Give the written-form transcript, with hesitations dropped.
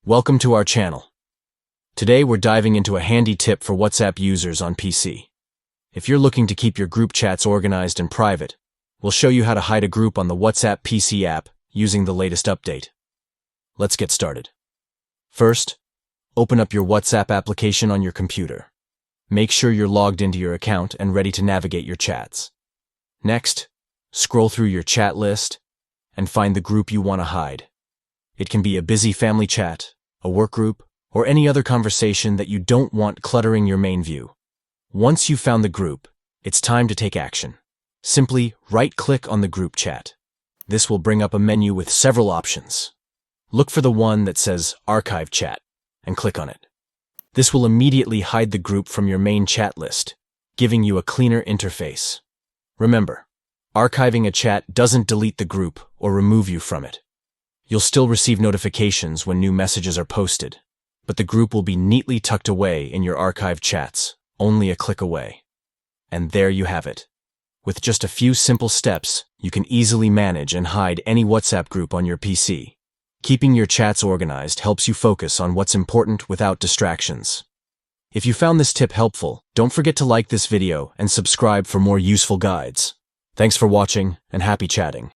Welcome to our channel. Today we're diving into a handy tip for WhatsApp users on PC. If you're looking to keep your group chats organized and private, we'll show you how to hide a group on the WhatsApp PC app using the latest update. Let's get started. First, open up your WhatsApp application on your computer. Make sure you're logged into your account and ready to navigate your chats. Next, scroll through your chat list and find the group you want to hide. It can be a busy family chat, a work group, or any other conversation that you don't want cluttering your main view. Once you've found the group, it's time to take action. Simply right-click on the group chat. This will bring up a menu with several options. Look for the one that says Archive Chat and click on it. This will immediately hide the group from your main chat list, giving you a cleaner interface. Remember, archiving a chat doesn't delete the group or remove you from it. You'll still receive notifications when new messages are posted, but the group will be neatly tucked away in your archived chats, only a click away. And there you have it. With just a few simple steps, you can easily manage and hide any WhatsApp group on your PC. Keeping your chats organized helps you focus on what's important without distractions. If you found this tip helpful, don't forget to like this video and subscribe for more useful guides. Thanks for watching and happy chatting.